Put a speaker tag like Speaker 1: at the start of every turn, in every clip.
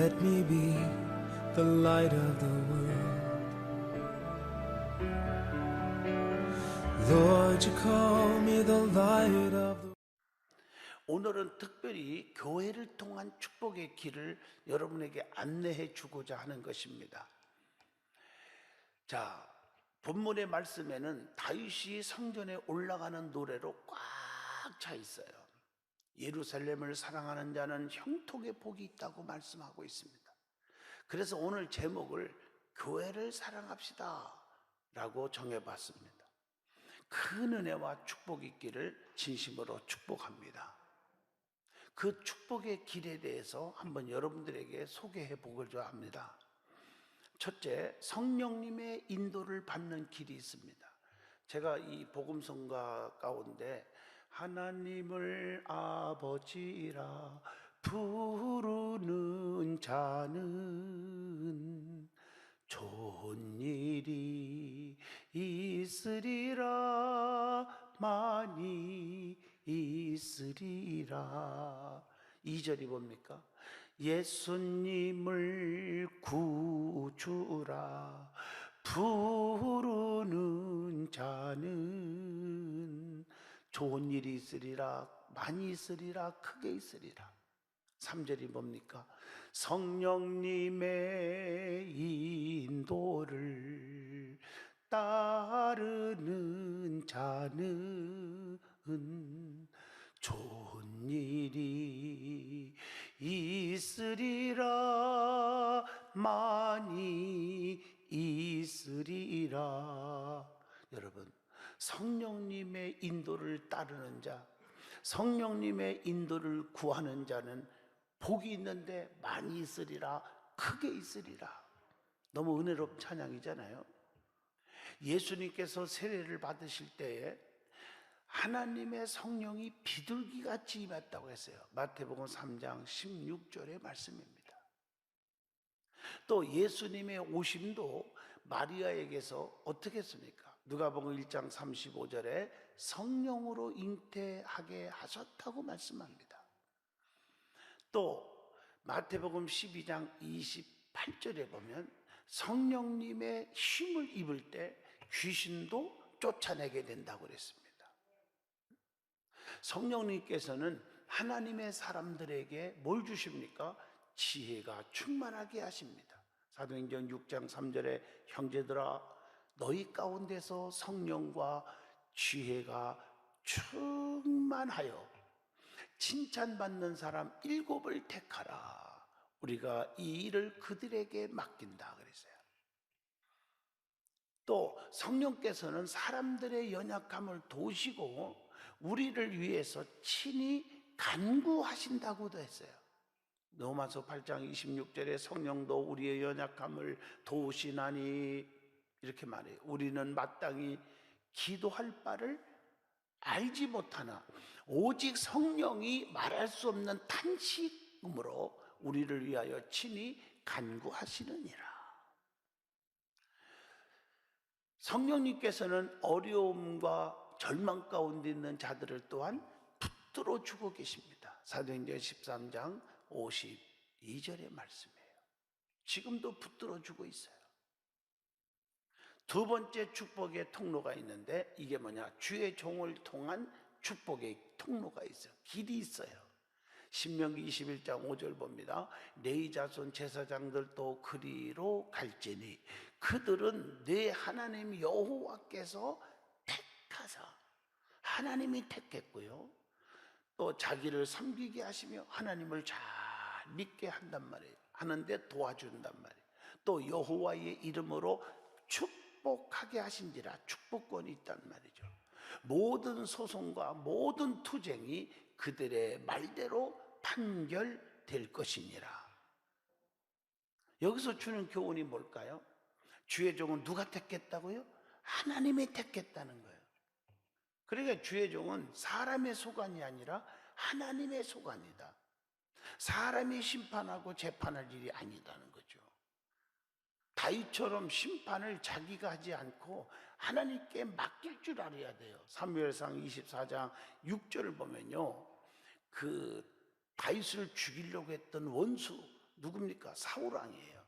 Speaker 1: Let me be the light of the world. Lord, you call me the light of the world.
Speaker 2: 오늘은 특별히 교회를 통한 축복의 길을 여러분에게 안내해 주고자 하는 것입니다. 자, 본문의 말씀에는 다윗이 성전에 올라가는 노래로 꽉 차 있어요. 예루살렘을 사랑하는 자는 형통의 복이 있다고 말씀하고 있습니다. 그래서 오늘 제목을 교회를 사랑합시다 라고 정해봤습니다. 큰 은혜와 축복이 있기를 진심으로 축복합니다. 그 축복의 길에 대해서 한번 여러분들에게 소개해 보고자 합니다. 첫째, 성령님의 인도를 받는 길이 있습니다. 제가 이 복음성가 가운데 하나님을 아버지라 부르는 자는 좋은 일이 있으리라, 많이 있으리라. 2절이 뭡니까? 예수님을 구주라 부르는 자는 좋은 일이 있으리라, 많이 있으리라, 크게 있으리라. 3절이 뭡니까? 성령님의 인도를 따르는 자는 좋은 일이 있으리라, 많이 있으리라. 여러분, 성령님의 인도를 따르는 자, 성령님의 인도를 구하는 자는 복이 있는데 많이 있으리라, 크게 있으리라. 너무 은혜롭은 찬양이잖아요. 예수님께서 세례를 받으실 때에 하나님의 성령이 비둘기같이 임했다고 했어요. 마태복음 3장 16절의 말씀입니다. 또 예수님의 오심도 마리아에게서 어떻게 했습니까? 누가복음 1장 35절에 성령으로 잉태하게 하셨다고 말씀합니다. 또 마태복음 12장 28절에 보면 성령님의 힘을 입을 때 귀신도 쫓아내게 된다고 그랬습니다. 성령님께서는 하나님의 사람들에게 뭘 주십니까? 지혜가 충만하게 하십니다. 사도행전 6장 3절에 형제들아 너희 가운데서 성령과 지혜가 충만하여 칭찬받는 사람 7을 택하라. 우리가 이 일을 그들에게 맡긴다 그랬어요. 또 성령께서는 사람들의 연약함을 도우시고 우리를 위해서 친히 간구하신다고도 했어요. 로마서 8장 26절에 성령도 우리의 연약함을 도우시나니 이렇게 말해요. 우리는 마땅히 기도할 바를 알지 못하나 오직 성령이 말할 수 없는 탄식음으로 우리를 위하여 친히 간구하시느니라. 성령님께서는 어려움과 절망 가운데 있는 자들을 또한 붙들어 주고 계십니다. 사도행전 13장 52절의 말씀이에요. 지금도 붙들어 주고 있어요. 두 번째 축복의 통로가 있는데 이게 뭐냐? 주의 종을 통한 축복의 통로가 있어요. 길이 있어요. 신명기 21장 5절 봅니다. 네 자손 제사장들도 그리로 갈지니 그들은 네 하나님 여호와께서 택하사, 하나님이 택했고요, 또 자기를 섬기게 하시며 하나님을 잘 믿게 한단 말이에요. 하는데 도와준단 말이에요. 또 여호와의 이름으로 축복하게 하신지라, 축복권이 있단 말이죠. 모든 소송과 모든 투쟁이 그들의 말대로 판결될 것이니라. 여기서 주는 교훈이 뭘까요? 주의 종은 누가 택했다고요? 하나님이 택했다는 거예요. 그러니까 주의 종은 사람의 소관이 아니라 하나님의 소관이다. 사람이 심판하고 재판할 일이 아니다는 거죠. 다윗처럼 심판을 자기가 하지 않고 하나님께 맡길 줄 알아야 돼요. 사무엘상 24장 6절을 보면요, 그 다윗을 죽이려고 했던 원수 누굽니까? 사울왕이에요.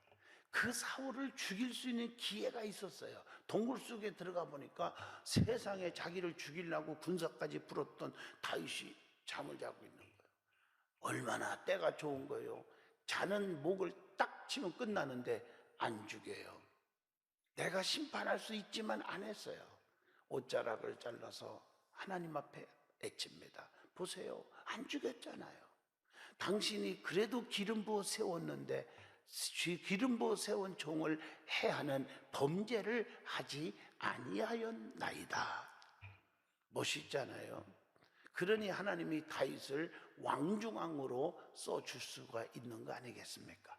Speaker 2: 그 사울을 죽일 수 있는 기회가 있었어요. 동굴 속에 들어가 보니까 세상에 자기를 죽이려고 군사까지 풀었던 다윗이 잠을 자고 있는 거예요. 얼마나 때가 좋은 거예요. 자는 목을 딱 치면 끝나는데 안 죽여요. 내가 심판할 수 있지만 안 했어요. 옷자락을 잘라서 하나님 앞에 애칩니다. 보세요, 안 죽였잖아요. 당신이 그래도 기름 부어 세웠는데 기름 부어 세운 종을 해하는 범죄를 하지 아니하였나이다. 멋있잖아요. 그러니 하나님이 다윗을 왕중왕으로 써줄 수가 있는 거 아니겠습니까?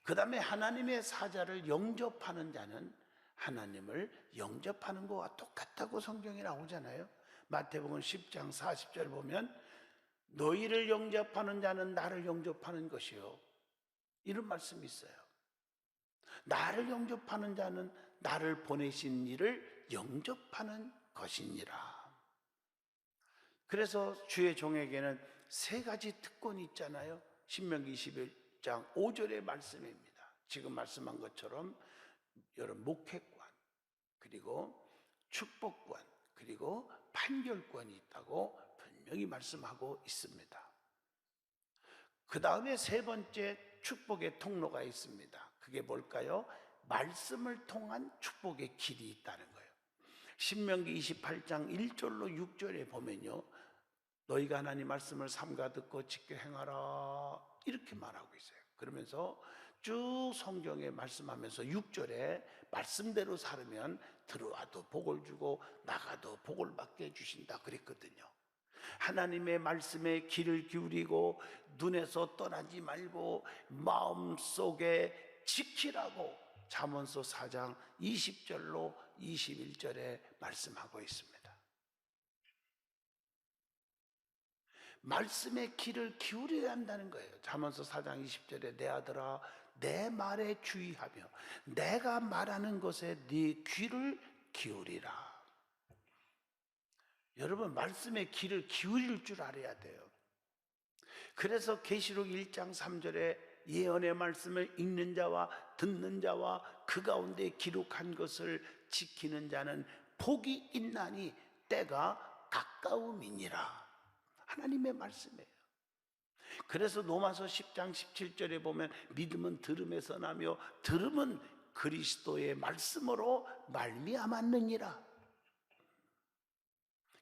Speaker 2: 그 다음에 하나님의 사자를 영접하는 자는 하나님을 영접하는 것과 똑같다고 성경에 나오잖아요. 마태복음 10장 40절 보면 너희를 영접하는 자는 나를 영접하는 것이요, 이런 말씀이 있어요. 나를 영접하는 자는 나를 보내신 이를 영접하는 것이니라. 그래서 주의 종에게는 세 가지 특권이 있잖아요. 신명기 21장 5절의 말씀입니다. 지금 말씀한 것처럼 여러분 목회권, 그리고 축복권, 그리고 판결권이 있다고 분명히 말씀하고 있습니다. 그 다음에 세 번째 축복의 통로가 있습니다. 그게 뭘까요? 말씀을 통한 축복의 길이 있다는 거예요. 신명기 28장 1절로 6절에 보면요, 너희가 하나님 말씀을 삼가 듣고 지켜 행하라, 이렇게 말하고 있어요. 그러면서 쭉 성경에 말씀하면서 6절에 말씀대로 살으면 들어와도 복을 주고 나가도 복을 받게 해주신다 그랬거든요. 하나님의 말씀에 귀를 기울이고 눈에서 떠나지 말고 마음속에 지키라고 잠언서 4장 20절로 21절에 말씀하고 있습니다. 말씀에 귀를 기울여야 한다는 거예요. 잠언서 4장 20절에 내 아들아 내 말에 주의하며 내가 말하는 것에 네 귀를 기울이라. 여러분, 말씀에 귀를 기울일 줄 알아야 돼요. 그래서 계시록 1장 3절에 예언의 말씀을 읽는 자와 듣는 자와 그 가운데 기록한 것을 지키는 자는 복이 있나니 때가 가까움이니라. 하나님의 말씀이에요. 그래서 로마서 10장 17절에 보면 믿음은 들음에서 나며 들음은 그리스도의 말씀으로 말미암았느니라.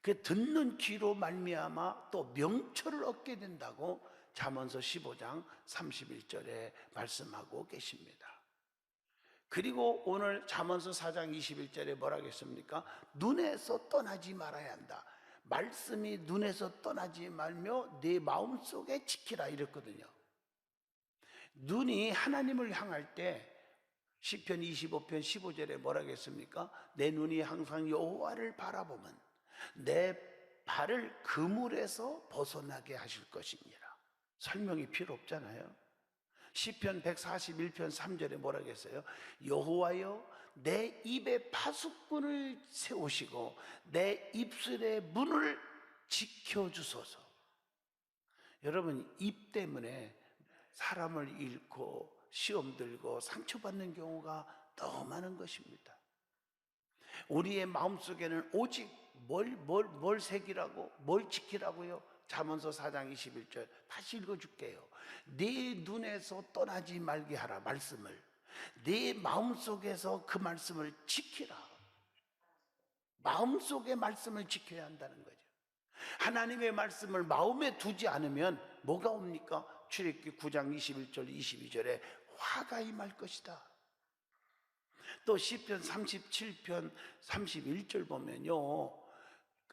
Speaker 2: 그 듣는 귀로 말미암아 또 명철을 얻게 된다고 잠언서 15장 31절에 말씀하고 계십니다. 그리고 오늘 잠언서 4장 21절에 뭐라 했습니까? 눈에서 떠나지 말아야 한다. 말씀이 눈에서 떠나지 말며 네 마음속에 지키라 이랬거든요. 눈이 하나님을 향할 때 시편 25편 15절에 뭐라 했습니까? 내 눈이 항상 여호와를 바라보면 내 발을 그물에서 벗어나게 하실 것이니라. 설명이 필요 없잖아요. 시편 141편 3절에 뭐라고 했어요? 여호와여 내 입에 파수꾼을 세우시고 내 입술의 문을 지켜주소서. 여러분, 입 때문에 사람을 잃고 시험 들고 상처받는 경우가 너무 많은 것입니다. 우리의 마음속에는 오직 뭘 새기라고, 뭘 지키라고요? 잠언서 4장 21절 다시 읽어줄게요. 네 눈에서 떠나지 말게 하라. 말씀을 네 마음속에서 그 말씀을 지키라. 마음속의 말씀을 지켜야 한다는 거죠. 하나님의 말씀을 마음에 두지 않으면 뭐가 옵니까? 출애굽기 9장 21절 22절에 화가 임할 것이다. 또 시편 37편 31절 보면요,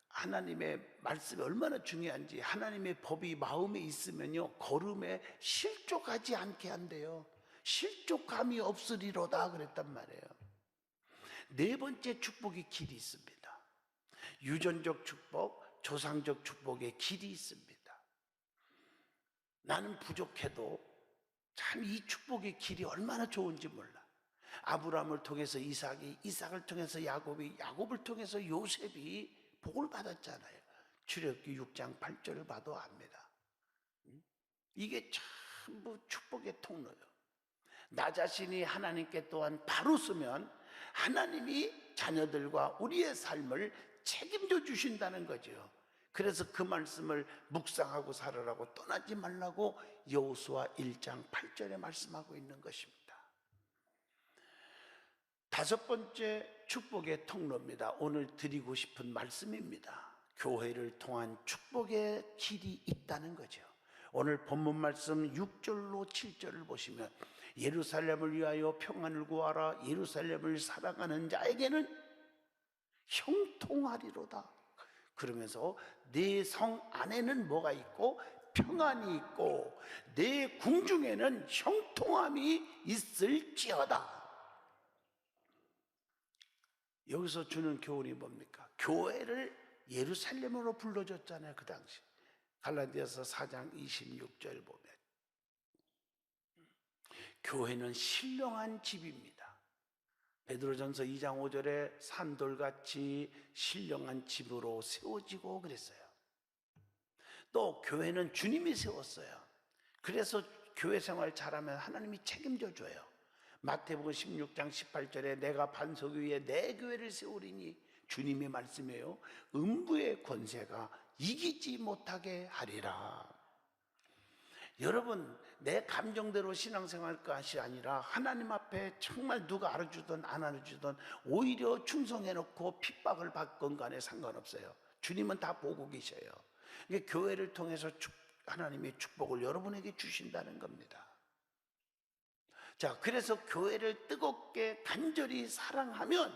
Speaker 2: 하나님의 말씀이 얼마나 중요한지, 하나님의 법이 마음에 있으면요 걸음에 실족하지 않게 한대요. 실족함이 없으리로다 그랬단 말이에요. 네 번째 축복의 길이 있습니다. 유전적 축복, 조상적 축복의 길이 있습니다. 나는 부족해도 참 이 축복의 길이 얼마나 좋은지 몰라. 아브라함을 통해서 이삭이, 이삭을 통해서 야곱이, 야곱을 통해서 요셉이 복을 받았잖아요. 출애굽기 6장 8절을 봐도 압니다. 이게 참 전부 축복의 통로요. 나 자신이 하나님께 또한 바로 서면 하나님이 자녀들과 우리의 삶을 책임져 주신다는 거죠. 그래서 그 말씀을 묵상하고 살으라고 떠나지 말라고 여호수아 1장 8절에 말씀하고 있는 것입니다. 다섯 번째 축복의 통로입니다. 오늘 드리고 싶은 말씀입니다. 교회를 통한 축복의 길이 있다는 거죠. 오늘 본문 말씀 6절로 7절을 보시면 예루살렘을 위하여 평안을 구하라. 예루살렘을 사랑하는 자에게는 형통하리로다. 그러면서 네 성 안에는 뭐가 있고 평안이 있고 네 궁중에는 형통함이 있을지어다. 여기서 주는 교훈이 뭡니까? 교회를 예루살렘으로 불러줬잖아요. 그 당시 갈라디아서 4장 26절 보면 교회는 신령한 집입니다. 베드로전서 2장 5절에 산돌같이 신령한 집으로 세워지고 그랬어요. 또 교회는 주님이 세웠어요. 그래서 교회 생활 잘하면 하나님이 책임져 줘요. 마태복음 16장 18절에 내가 반석 위에 내 교회를 세우리니 주님의 말씀이에요. 음부의 권세가 이기지 못하게 하리라. 여러분, 내 감정대로 신앙생활 것이 아니라 하나님 앞에 정말 누가 알아주든 안 알아주든 오히려 충성해놓고 핍박을 받건 간에 상관없어요. 주님은 다 보고 계셔요. 그러니까 교회를 통해서 하나님의 축복을 여러분에게 주신다는 겁니다. 자, 그래서 교회를 뜨겁게 간절히 사랑하면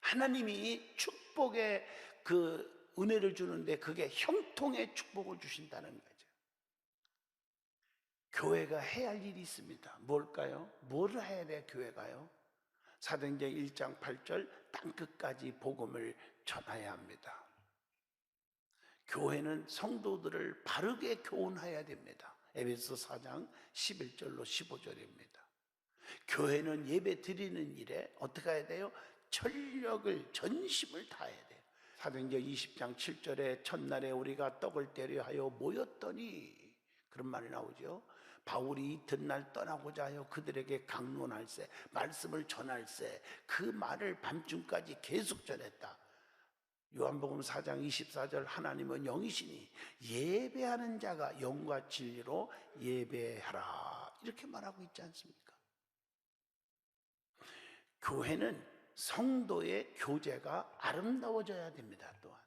Speaker 2: 하나님이 축복의 그 은혜를 주는데 그게 형통의 축복을 주신다는 거죠. 교회가 해야 할 일이 있습니다. 뭘까요? 뭐를 해야 돼 교회가요? 사도행전 1장 8절 땅끝까지 복음을 전해야 합니다. 교회는 성도들을 바르게 교훈해야 됩니다. 에베소 4장 11절로 15절입니다. 교회는 예배 드리는 일에 어떻게 해야 돼요? 전력을 전심을 다해야 돼요. 사도행전 20장 7절에 첫날에 우리가 떡을 떼려 하여 모였더니 그런 말이 나오죠. 바울이 이튿날 떠나고자 하여 그들에게 강론할세 말씀을 전할세 그 말을 밤중까지 계속 전했다. 요한복음 4장 24절 하나님은 영이시니 예배하는 자가 영과 진리로 예배하라 이렇게 말하고 있지 않습니까? 교회는 성도의 교제가 아름다워져야 됩니다. 또한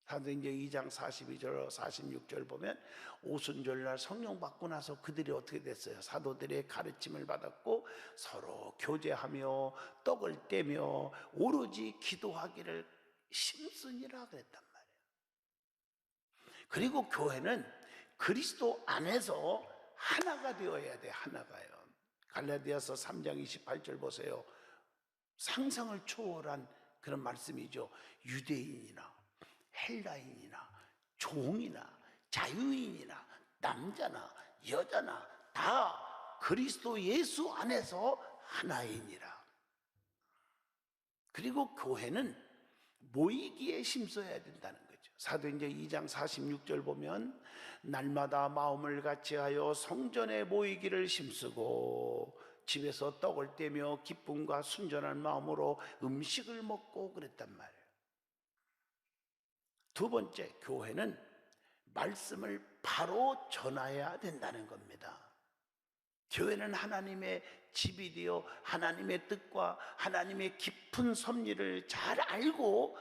Speaker 2: 사도행전 2장 42절 46절 보면 오순절날 성령 받고 나서 그들이 어떻게 됐어요? 사도들의 가르침을 받았고 서로 교제하며 떡을 떼며 오로지 기도하기를 심쓰니라 그랬단 말이에요. 그리고 교회는 그리스도 안에서 하나가 되어야 돼. 하나가요. 갈라디아서 3장 28절 보세요. 상상을 초월한 그런 말씀이죠. 유대인이나 헬라인이나 종이나 자유인이나 남자나 여자나 다 그리스도 예수 안에서 하나이니라. 그리고 교회는 모이기에 힘써야 된다는 거죠. 사도행전 2장 46절 보면 날마다 마음을 같이하여 성전에 모이기를 힘쓰고 집에서 떡을 떼며 기쁨과 순전한 마음으로 음식을 먹고 그랬단 말이에요. 두 번째, 교회는 말씀을 바로 전해야 된다는 겁니다. 교회는 하나님의 집이 되어 하나님의 뜻과 하나님의 깊은 섭리를 잘 알고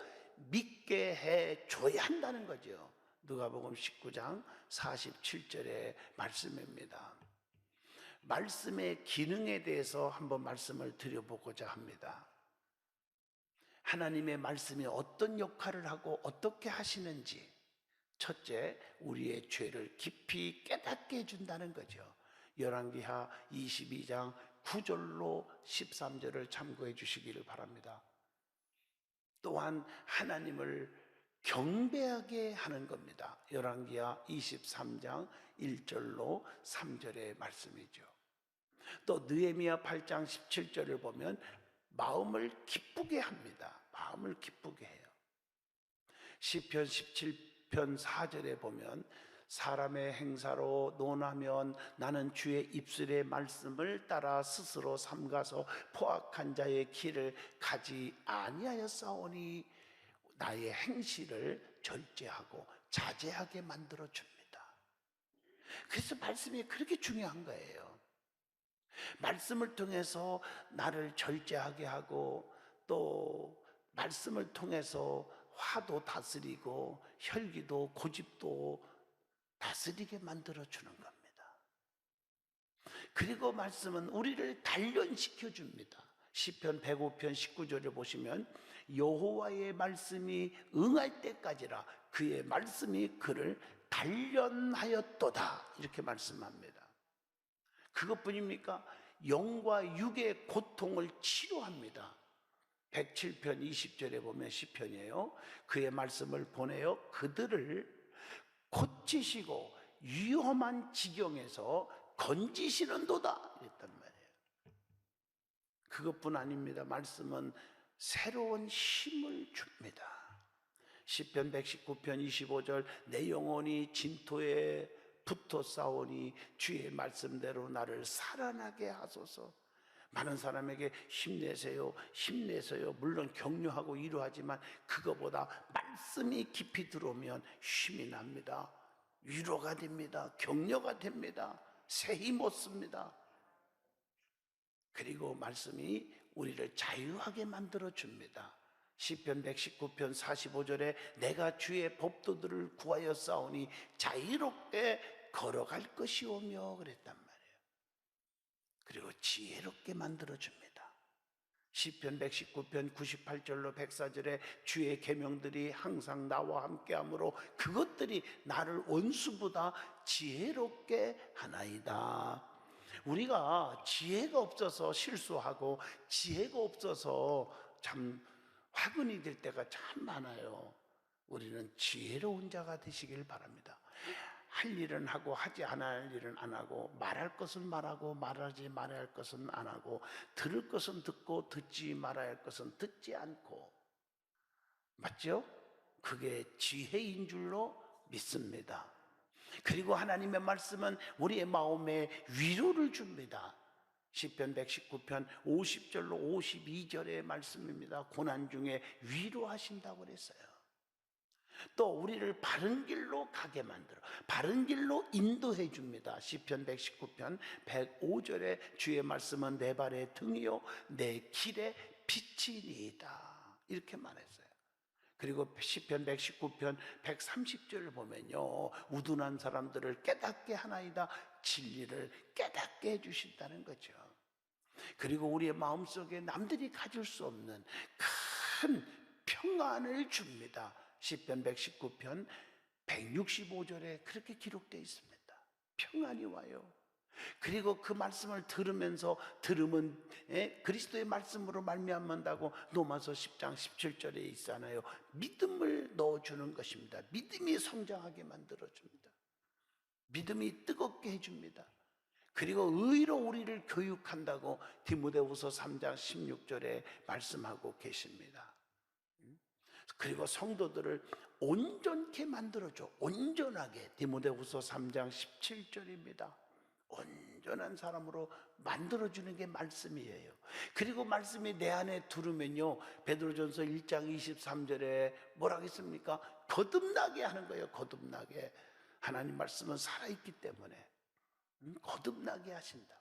Speaker 2: 믿게 해줘야 한다는 거죠. 누가복음 19장 47절의 말씀입니다. 말씀의 기능에 대해서 한번 말씀을 드려보고자 합니다. 하나님의 말씀이 어떤 역할을 하고 어떻게 하시는지 첫째, 우리의 죄를 깊이 깨닫게 해준다는 거죠. 열왕기하 22장 9절로 13절을 참고해 주시기를 바랍니다. 또한 하나님을 경배하게 하는 겁니다. 열왕기하 23장 1절로 3절의 말씀이죠. 또 느헤미야 8장 17절을 보면 마음을 기쁘게 합니다. 마음을 기쁘게 해요. 시편 17편 4절에 보면 사람의 행사로 논하면 나는 주의 입술의 말씀을 따라 스스로 삼가서 포악한 자의 길을 가지 아니하였사오니 나의 행실을 절제하고 자제하게 만들어 줍니다. 그래서 말씀이 그렇게 중요한 거예요. 말씀을 통해서 나를 절제하게 하고, 또 말씀을 통해서 화도 다스리고 혈기도 고집도 다스리게 만들어주는 겁니다. 그리고 말씀은 우리를 단련시켜 줍니다. 시편 105편 19절에 보시면 여호와의 말씀이 응할 때까지라 그의 말씀이 그를 단련하였도다, 이렇게 말씀합니다. 그것뿐입니까? 영과 육의 고통을 치료합니다. 107편 20절에 보면 시편이에요. 그의 말씀을 보내어 그들을 고치시고 위험한 지경에서 건지시는도다, 이랬단 말이에요. 그것뿐 아닙니다. 말씀은 새로운 힘을 줍니다. 시편 119편 25절 내 영혼이 진토에 붙어 싸우니 주의 말씀대로 나를 살아나게 하소서. 많은 사람에게 힘내세요, 힘내세요, 물론 격려하고 위로하지만 그거보다 말씀이 깊이 들어오면 힘이 납니다. 위로가 됩니다. 격려가 됩니다. 새 힘 얻습니다. 그리고 말씀이 우리를 자유하게 만들어 줍니다. 시편 119편 45절에 내가 주의 법도들을 구하여 싸우니 자유롭게 걸어갈 것이오며 그랬단 말이에요. 그리고 지혜롭게 만들어줍니다. 시편 119편 98절로 104절에 주의 계명들이 항상 나와 함께하므로 그것들이 나를 원수보다 지혜롭게 하나이다. 우리가 지혜가 없어서 실수하고 지혜가 없어서 참 화근이 될 때가 참 많아요. 우리는 지혜로운 자가 되시길 바랍니다. 할 일은 하고 하지 않아야 할 일은 안 하고, 말할 것은 말하고 말하지 말아야 할 것은 안 하고, 들을 것은 듣고 듣지 말아야 할 것은 듣지 않고, 맞죠? 그게 지혜인 줄로 믿습니다. 그리고 하나님의 말씀은 우리의 마음에 위로를 줍니다. 시편 119편 50절로 52절의 말씀입니다. 고난 중에 위로하신다고 그랬어요. 또 우리를 바른 길로 가게 만들어 바른 길로 인도해 줍니다. 시편 119편 105절에 주의 말씀은 내 발의 등이요 내 길의 빛이니이다, 이렇게 말했어요. 그리고 시편 119편 130절을 보면요, 우둔한 사람들을 깨닫게 하나이다, 진리를 깨닫게 해주신다는 거죠. 그리고 우리의 마음속에 남들이 가질 수 없는 큰 평안을 줍니다. 시편 119편 165절에 그렇게 기록되어 있습니다. 평안이 와요. 그리고 그 말씀을 들으면서 들으면 그리스도의 말씀으로 말미암는다고 로마서 10장 17절에 있잖아요. 믿음을 넣어주는 것입니다. 믿음이 성장하게 만들어줍니다. 믿음이 뜨겁게 해줍니다. 그리고 의로 우리를 교육한다고 디모데후서 3장 16절에 말씀하고 계십니다. 그리고 성도들을 온전케 만들어줘. 온전하게. 디모데후서 3장 17절입니다. 온전한 사람으로 만들어주는 게 말씀이에요. 그리고 말씀이 내 안에 들으면요, 베드로전서 1장 23절에 뭐라고 했습니까? 거듭나게 하는 거예요. 거듭나게. 하나님 말씀은 살아있기 때문에 거듭나게 하신다.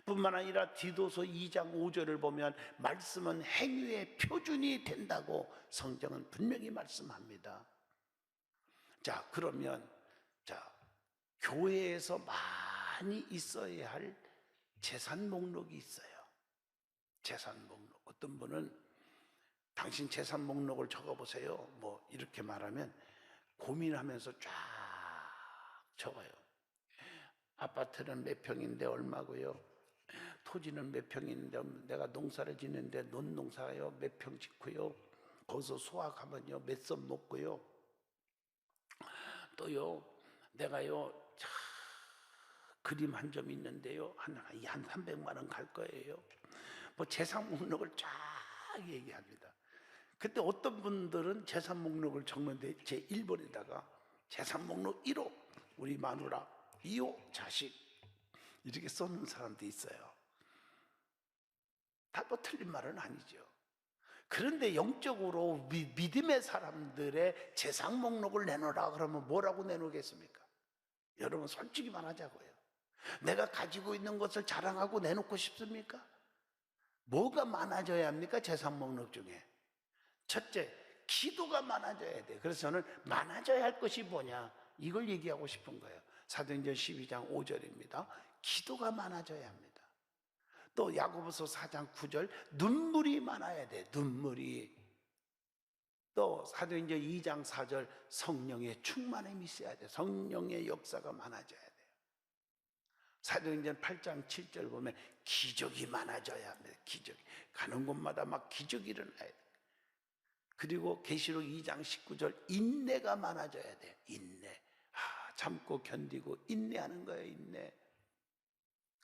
Speaker 2: 뿐만 아니라 디도서 2장 5절을 보면 말씀은 행위의 표준이 된다고 성경은 분명히 말씀합니다. 자, 그러면 교회에서 많이 있어야 할 재산 목록이 있어요. 재산 목록. 어떤 분은 당신 재산 목록을 적어보세요, 뭐 이렇게 말하면 고민하면서 쫙 적어요. 아파트는 몇 평인데 얼마고요? 토지는 몇 평인데, 내가 농사를 짓는데 논농사요 몇 평 짓고요, 거기서 수확하면요 몇 섭 먹고요, 또요 내가요 그림 한 점 있는데요 한 300만 원 갈 거예요. 뭐 재산 목록을 쫙 얘기합니다. 그때 어떤 분들은 재산 목록을 적는데 제 1번에다가 재산 목록 1호 우리 마누라, 이호, 자식 이렇게 써놓은 사람도 있어요. 다 뭐 틀린 말은 아니죠. 그런데 영적으로 믿음의 사람들의 재산 목록을 내놓으라 그러면 뭐라고 내놓겠습니까? 여러분 솔직히 말하자고요. 내가 가지고 있는 것을 자랑하고 내놓고 싶습니까? 뭐가 많아져야 합니까? 재산 목록 중에 첫째, 기도가 많아져야 돼요. 그래서 저는 많아져야 할 것이 뭐냐, 이걸 얘기하고 싶은 거예요. 사도행전 12장 5절입니다. 기도가 많아져야 합니다. 또 야고보서 4장 9절, 눈물이 많아야 돼. 눈물이. 또 사도행전 2장 4절, 성령의 충만함이 있어야 돼. 성령의 역사가 많아져야 돼요. 사도행전 8장 7절 보면 기적이 많아져야 합니다. 기적이. 가는 곳마다 막 기적이 일어나야 돼. 그리고 계시록 2장 19절, 인내가 많아져야 돼. 인내. 참고 견디고 인내하는 거예요. 인내.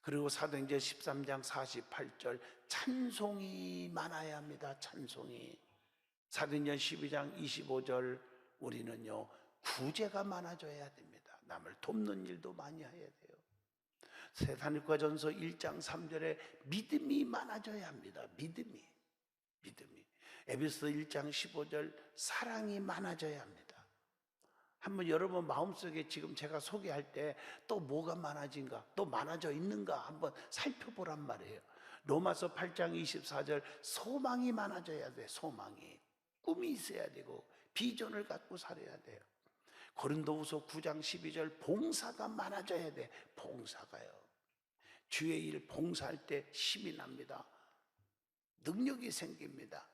Speaker 2: 그리고 사도행전 13장 48절, 찬송이 많아야 합니다. 찬송이. 사도행전 12장 25절, 우리는요 구제가 많아져야 됩니다. 남을 돕는 일도 많이 해야 돼요. 세사니과전서 1장 3절에 믿음이 많아져야 합니다. 믿음이. 에베소 1장 15절, 사랑이 많아져야 합니다. 한번 여러분 마음속에 지금 제가 소개할 때 또 뭐가 많아진가, 또 많아져 있는가 한번 살펴보란 말이에요. 로마서 8장 24절, 소망이 많아져야 돼. 소망이. 꿈이 있어야 되고 비전을 갖고 살아야 돼요. 고린도후서 9장 12절, 봉사가 많아져야 돼. 봉사가요. 주의 일 봉사할 때 힘이 납니다. 능력이 생깁니다.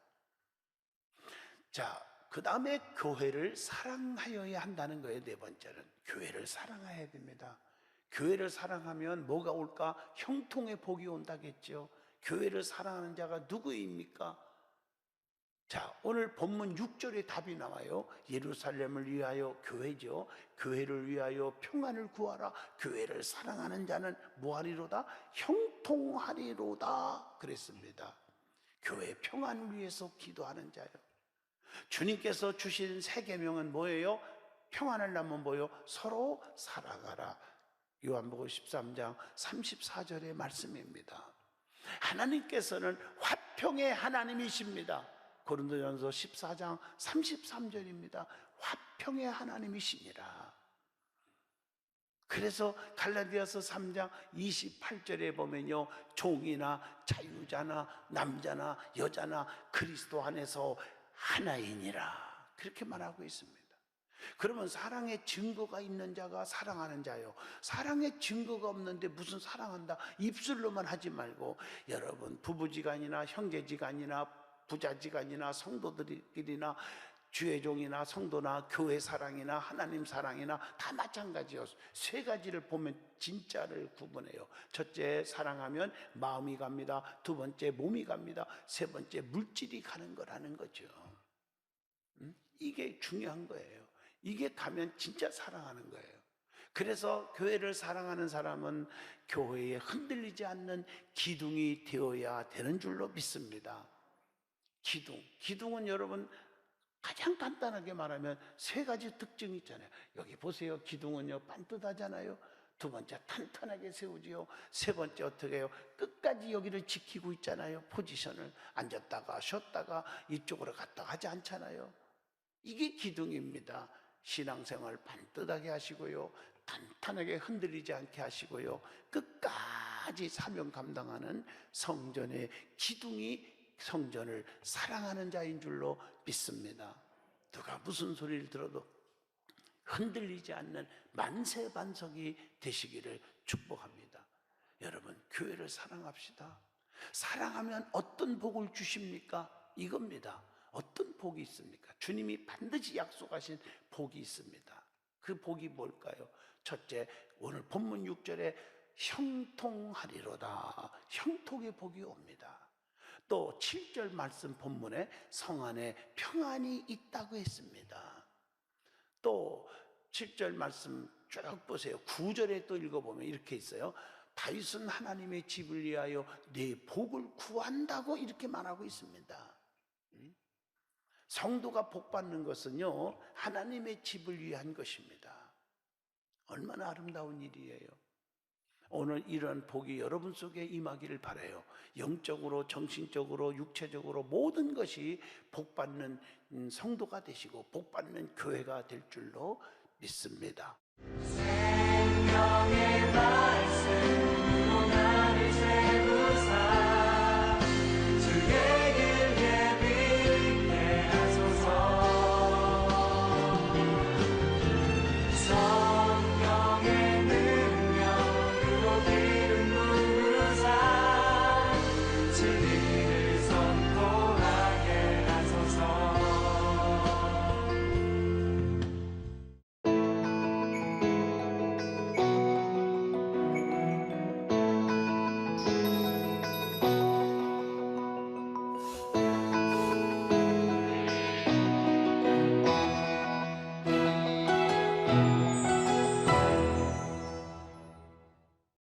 Speaker 2: 자, 그 다음에 교회를 사랑하여야 한다는 거예요. 네 번째는 교회를 사랑해야 됩니다. 교회를 사랑하면 뭐가 올까? 형통의 복이 온다겠죠. 교회를 사랑하는 자가 누구입니까? 자, 오늘 본문 6절에 답이 나와요. 예루살렘을 위하여, 교회죠. 교회를 위하여 평안을 구하라. 교회를 사랑하는 자는 뭐하리로다? 형통하리로다 그랬습니다. 교회 평안을 위해서 기도하는 자요. 주님께서 주신 세 계명은 뭐예요? 평안을 낳으면 뭐예요? 서로 살아가라. 요한복음 13장 34절의 말씀입니다. 하나님께서는 화평의 하나님이십니다. 고린도전서 14장 33절입니다. 화평의 하나님이시니라. 그래서 갈라디아서 3장 28절에 보면요, 종이나 자유자나 남자나 여자나 그리스도 안에서 하나이니라, 그렇게 말하고 있습니다. 그러면 사랑의 증거가 있는 자가 사랑하는 자요, 사랑의 증거가 없는데 무슨 사랑한다 입술로만 하지 말고, 여러분 부부지간이나 형제지간이나 부자지간이나 성도들끼리나 주의 종이나 성도나 교회 사랑이나 하나님 사랑이나 다 마찬가지요. 세 가지를 보면 진짜를 구분해요. 첫째, 사랑하면 마음이 갑니다. 두 번째, 몸이 갑니다. 세 번째, 물질이 가는 거라는 거죠. 이게 중요한 거예요. 이게 가면 진짜 사랑하는 거예요. 그래서 교회를 사랑하는 사람은 교회에 흔들리지 않는 기둥이 되어야 되는 줄로 믿습니다. 기둥은 여러분 가장 간단하게 말하면 세 가지 특징이 있잖아요. 여기 보세요. 기둥은요 반듯하잖아요. 두 번째, 탄탄하게 세우지요. 세 번째, 어떻게 해요? 끝까지 여기를 지키고 있잖아요. 포지션을 앉았다가 쉬었다가 이쪽으로 갔다 하지 않잖아요. 이게 기둥입니다. 신앙생활 반듯하게 하시고요, 탄탄하게 흔들리지 않게 하시고요, 끝까지 사명 감당하는 성전의 기둥이 성전을 사랑하는 자인 줄로 믿습니다. 누가 무슨 소리를 들어도 흔들리지 않는 만세반석이 되시기를 축복합니다. 여러분, 교회를 사랑합시다. 사랑하면 어떤 복을 주십니까? 이겁니다. 어떤 복이 있습니까? 주님이 반드시 약속하신 복이 있습니다. 그 복이 뭘까요? 첫째, 오늘 본문 6절에 형통하리로다. 형통의 복이 옵니다. 또 7절 말씀 본문에 성 안에 평안이 있다고 했습니다. 또 7절 말씀 쭉 보세요. 9절에 또 읽어보면 이렇게 있어요. 다윗은 하나님의 집을 위하여 내 복을 구한다고 이렇게 말하고 있습니다. 성도가 복 받는 것은요, 하나님의 집을 위한 것입니다. 얼마나 아름다운 일이에요. 오늘 이런 복이 여러분 속에 임하기를 바라요. 영적으로, 정신적으로, 육체적으로 모든 것이 복받는 성도가 되시고 복받는 교회가 될 줄로 믿습니다.
Speaker 1: 생명의 말씀으로 나를 세우사 주의 길 예비케 하소서. 성령의 능력으로 기름 부으사